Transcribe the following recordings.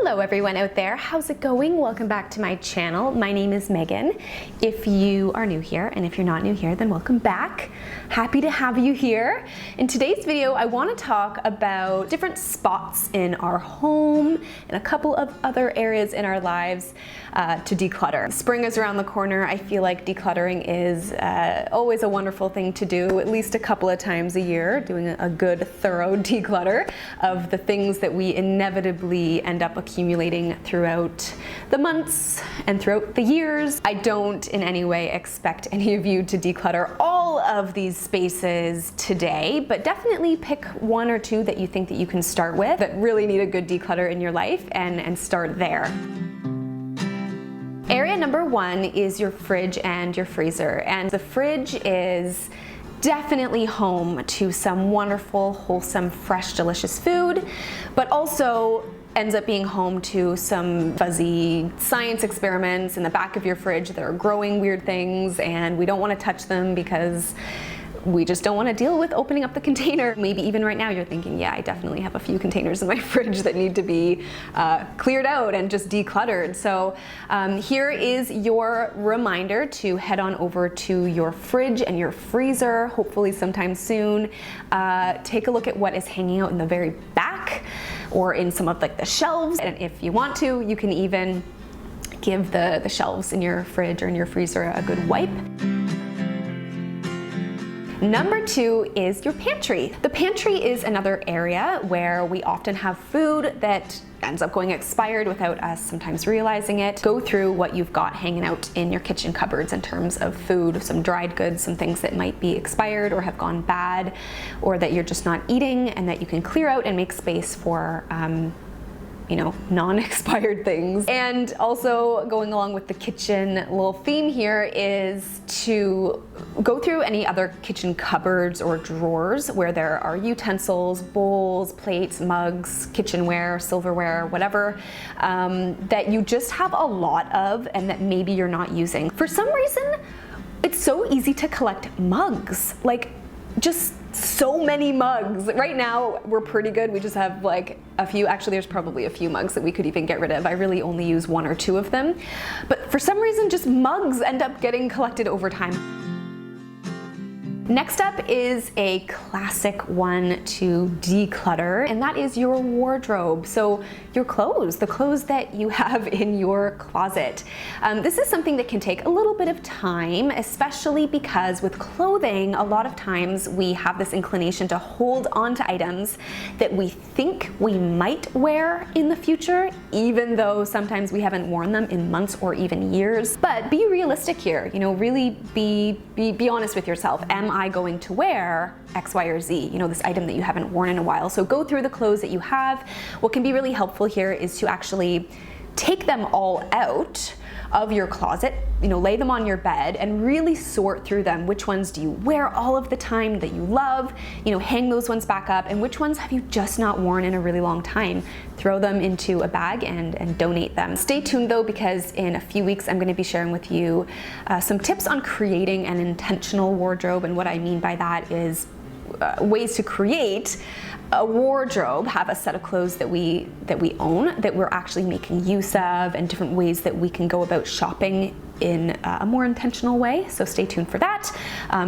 Hello everyone out there, how's it going? Welcome back to my channel. My name is Megan. If you are new here, and if you're not new here, then welcome back. Happy to have you here. In today's video, I want to talk about different spots in our home and a couple of other areas in our lives to declutter. Spring is around the corner. I feel like decluttering is always a wonderful thing to do, at least a couple of times a year, doing a good thorough declutter of the things that we inevitably end up accumulating throughout the months and throughout the years. I don't in any way expect any of you to declutter all of these spaces today, but definitely pick one or two that you think that you can start with that really need a good declutter in your life and start there. Area number one is your fridge and your freezer. And the fridge is definitely home to some wonderful, wholesome, fresh, delicious food, but also ends up being home to some fuzzy science experiments in the back of your fridge that are growing weird things, and we don't want to touch them because we just don't want to deal with opening up the container. Maybe even right now you're thinking, yeah, I definitely have a few containers in my fridge that need to be cleared out and just decluttered. So here is your reminder to head on over to your fridge and your freezer, hopefully sometime soon. Take a look at what is hanging out in the very back or in some of like the shelves. And if you want to, you can even give the shelves in your fridge or in your freezer a good wipe. Number two is your pantry. The pantry is another area where we often have food that ends up going expired without us sometimes realizing it. Go through what you've got hanging out in your kitchen cupboards in terms of food, some dried goods, some things that might be expired or have gone bad, or that you're just not eating and that you can clear out and make space for non-expired things. And also going along with the kitchen little theme here is to go through any other kitchen cupboards or drawers where there are utensils, bowls, plates, mugs, kitchenware, silverware, whatever, that you just have a lot of and that maybe you're not using. For some reason, it's so easy to collect mugs, like just so many mugs. Right now, we're pretty good. We just have like a few. Actually, there's probably a few mugs that we could even get rid of. I really only use one or two of them. But for some reason, just mugs end up getting collected over time. Next up is a classic one to declutter, and that is your wardrobe. So your clothes, the clothes that you have in your closet. This is something that can take a little bit of time, especially because with clothing, a lot of times we have this inclination to hold on to items that we think we might wear in the future, even though sometimes we haven't worn them in months or even years. But be realistic here, really be honest with yourself. Am I going to wear X, Y, or Z, this item that you haven't worn in a while? So go through the clothes that you have. What can be really helpful here is to actually take them all out of your closet, lay them on your bed and really sort through them. Which ones do you wear all of the time that you love? Hang those ones back up, and which ones have you just not worn in a really long time? Throw them into a bag and donate them. Stay tuned though, because in a few weeks I'm going to be sharing with you some tips on creating an intentional wardrobe, and what I mean by that is ways to create a wardrobe, have a set of clothes that we own, that we're actually making use of, and different ways that we can go about shopping in a more intentional way. So stay tuned for that.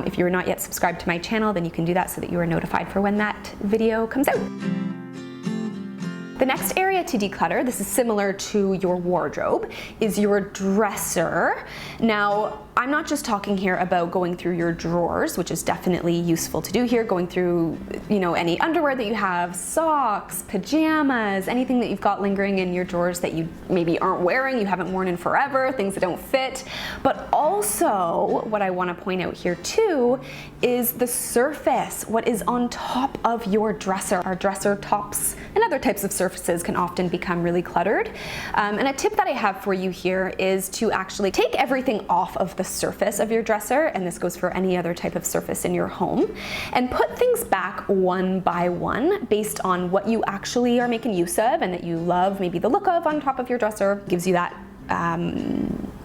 If you're not yet subscribed to my channel, then you can do that so that you are notified for when that video comes out. The next area to declutter, this is similar to your wardrobe, is your dresser. Now, I'm not just talking here about going through your drawers, which is definitely useful to do here, going through, any underwear that you have, socks, pajamas, anything that you've got lingering in your drawers that you maybe aren't wearing, you haven't worn in forever, things that don't fit. But also, what I want to point out here too is the surface, what is on top of your dresser. Our dresser tops and other types of surfaces can often become really cluttered. And a tip that I have for you here is to actually take everything off of the surface of your dresser, and this goes for any other type of surface in your home, and put things back one by one based on what you actually are making use of and that you love maybe the look of on top of your dresser. Gives you that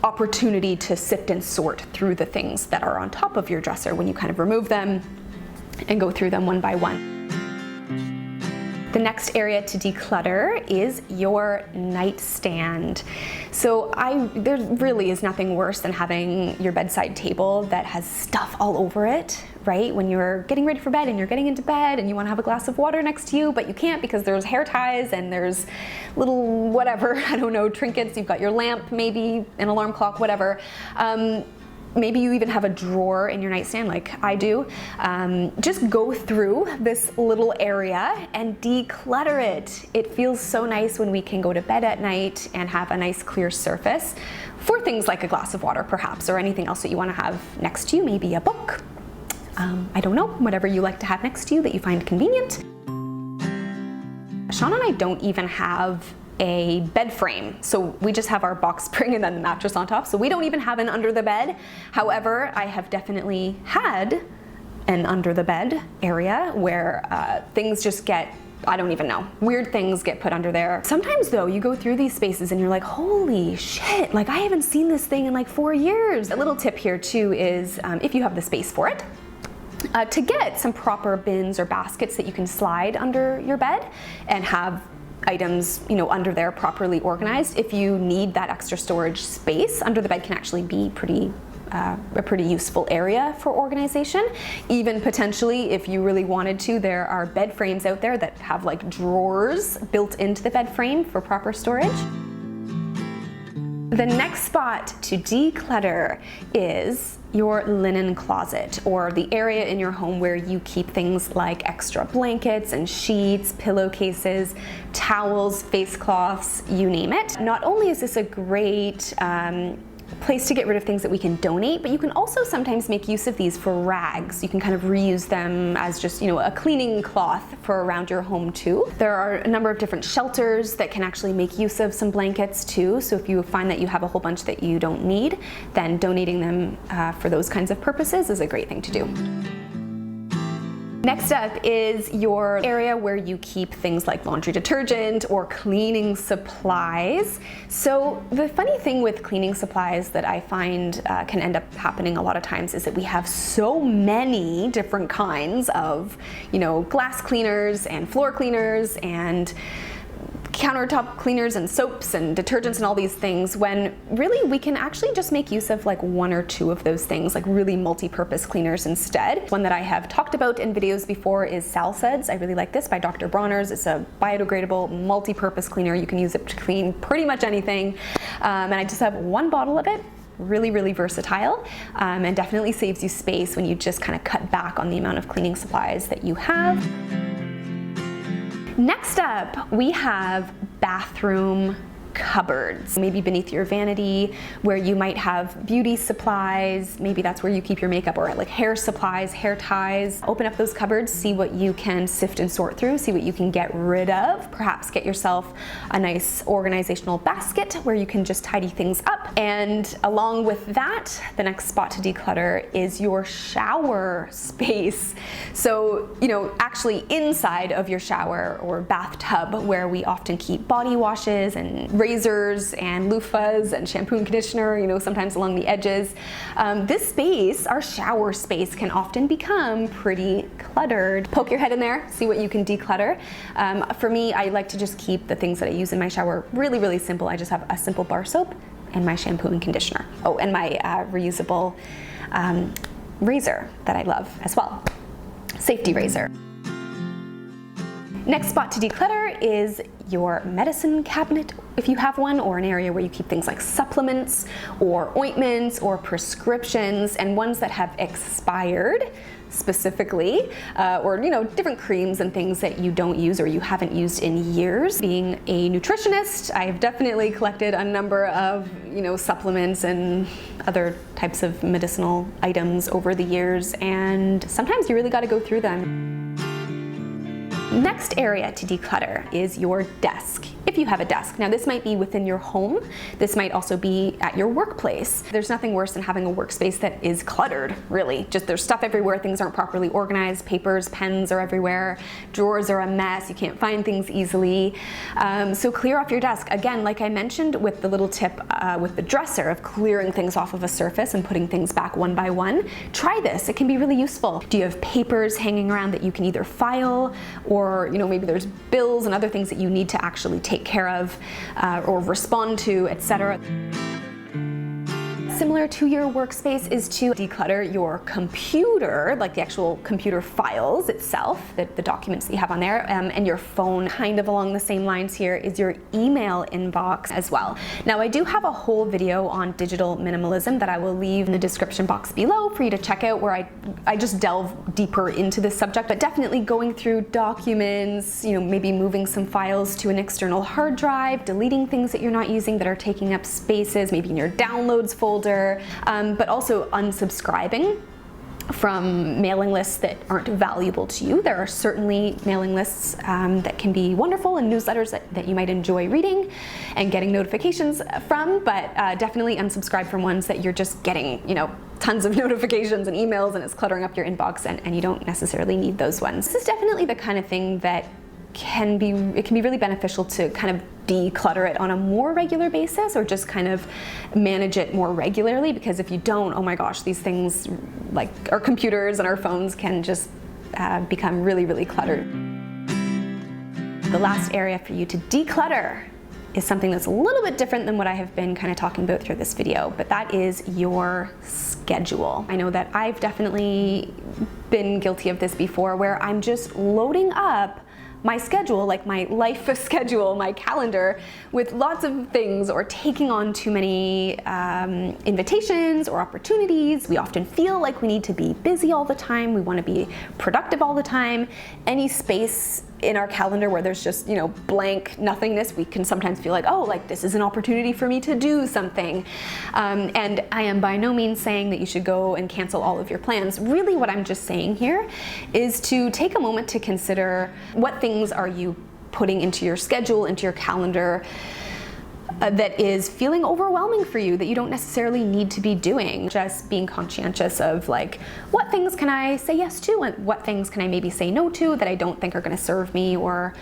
opportunity to sift and sort through the things that are on top of your dresser when you kind of remove them and go through them one by one. The next area to declutter is your nightstand. So there really is nothing worse than having your bedside table that has stuff all over it, right? When you're getting ready for bed and you're getting into bed and you want to have a glass of water next to you, but you can't because there's hair ties and there's little whatever, I don't know, trinkets. You've got your lamp, maybe an alarm clock, whatever. Maybe you even have a drawer in your nightstand like I do. Just go through this little area and declutter it. It feels so nice when we can go to bed at night and have a nice clear surface for things like a glass of water perhaps, or anything else that you want to have next to you, maybe a book. I don't know, whatever you like to have next to you that you find convenient. Sean and I don't even have a bed frame. So we just have our box spring and then the mattress on top. So we don't even have an under the bed. However, I have definitely had an under the bed area where things just get, I don't even know, weird things get put under there. Sometimes though, you go through these spaces and you're like, holy shit, like I haven't seen this thing in like 4 years. A little tip here too is if you have the space for it, to get some proper bins or baskets that you can slide under your bed and have items, under there properly organized. If you need that extra storage space, under the bed can actually be a pretty useful area for organization. Even potentially, if you really wanted to, there are bed frames out there that have like drawers built into the bed frame for proper storage. The next spot to declutter is your linen closet, or the area in your home where you keep things like extra blankets and sheets, pillowcases, towels, face cloths, you name it. Not only is this a great place to get rid of things that we can donate, but you can also sometimes make use of these for rags. You can kind of reuse them as just, a cleaning cloth for around your home too. There are a number of different shelters that can actually make use of some blankets too. So if you find that you have a whole bunch that you don't need, then donating them for those kinds of purposes is a great thing to do. Next up is your area where you keep things like laundry detergent or cleaning supplies. So the funny thing with cleaning supplies that I find can end up happening a lot of times is that we have so many different kinds of, glass cleaners and floor cleaners and countertop cleaners and soaps and detergents and all these things, when really we can actually just make use of like 1 or 2 of those things, like really multi-purpose cleaners instead. One that I have talked about in videos before is Salsuds. I really like this by Dr. Bronner's. It's a biodegradable multi-purpose cleaner. You can use it to clean pretty much anything. And I just have 1 bottle of it. Really, really versatile, and definitely saves you space when you just kind of cut back on the amount of cleaning supplies that you have. Next up, we have bathroom cupboards, maybe beneath your vanity, where you might have beauty supplies. Maybe that's where you keep your makeup, or like hair supplies, hair ties. Open up those cupboards, see what you can sift and sort through, see what you can get rid of. Perhaps get yourself a nice organizational basket where you can just tidy things up. And along with that, the next spot to declutter is your shower space. So, actually inside of your shower or bathtub, where we often keep body washes and razors and loofahs and shampoo and conditioner, sometimes along the edges. This space, our shower space, can often become pretty cluttered. Poke your head in there, see what you can declutter. For me, I like to just keep the things that I use in my shower really, really simple. I just have a simple bar soap and my shampoo and conditioner. Oh, and my reusable razor that I love as well. Safety razor. Next spot to declutter is your medicine cabinet, if you have one, or an area where you keep things like supplements or ointments or prescriptions, and ones that have expired specifically, or different creams and things that you don't use or you haven't used in years. Being a nutritionist, I've definitely collected a number of supplements and other types of medicinal items over the years, and sometimes you really got to go through them. Next area to declutter is your desk. if you have a desk. Now this might be within your home, this might also be at your workplace. There's nothing worse than having a workspace that is cluttered, really. Just there's stuff everywhere, things aren't properly organized, papers, pens are everywhere, drawers are a mess, you can't find things easily. So clear off your desk. Again, like I mentioned with the little tip with the dresser of clearing things off of a surface and putting things back one by one, try this, it can be really useful. Do you have papers hanging around that you can either file, or maybe there's bills and other things that you need to actually take care of or respond to, etc. Similar to your workspace is to declutter your computer, like the actual computer files itself, the documents that you have on there, and your phone. Kind of along the same lines here is your email inbox as well. Now I do have a whole video on digital minimalism that I will leave in the description box below for you to check out, where I just delve deeper into this subject, but definitely going through documents, maybe moving some files to an external hard drive, deleting things that you're not using that are taking up spaces, maybe in your downloads folder, but also unsubscribing from mailing lists that aren't valuable to you. There are certainly mailing lists that can be wonderful, and newsletters that you might enjoy reading and getting notifications from, but definitely unsubscribe from ones that you're just getting, tons of notifications and emails, and it's cluttering up your inbox, and you don't necessarily need those ones. This is definitely the kind of thing that can be really beneficial to kind of declutter it on a more regular basis, or just kind of manage it more regularly, because if you don't, oh my gosh, these things like our computers and our phones can just become really, really cluttered. The last area for you to declutter is something that's a little bit different than what I have been kind of talking about through this video, but that is your schedule. I know that I've definitely been guilty of this before, where I'm just loading up my schedule, like my life schedule, my calendar, with lots of things, or taking on too many invitations or opportunities. We often feel like we need to be busy all the time. We want to be productive all the time. Any space in our calendar where there's just, blank nothingness, we can sometimes feel like, oh, like this is an opportunity for me to do something. And I am by no means saying that you should go and cancel all of your plans. Really what I'm just saying here is to take a moment to consider what things are you putting into your schedule, into your calendar, that is feeling overwhelming for you, that you don't necessarily need to be doing. Just being conscientious of like, what things can I say yes to, and what things can I maybe say no to that I don't think are going to serve me or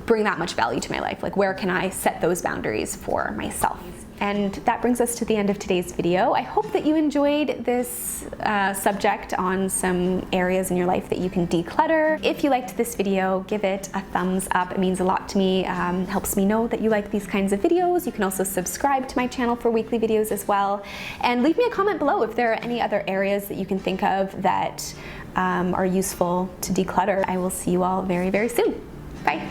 bring that much value to my life. Like, where can I set those boundaries for myself? And that brings us to the end of today's video. I hope that you enjoyed this subject on some areas in your life that you can declutter. If you liked this video, give it a thumbs up. It means a lot to me, helps me know that you like these kinds of videos. You can also subscribe to my channel for weekly videos as well. And leave me a comment below if there are any other areas that you can think of that are useful to declutter. I will see you all very, very soon. Bye.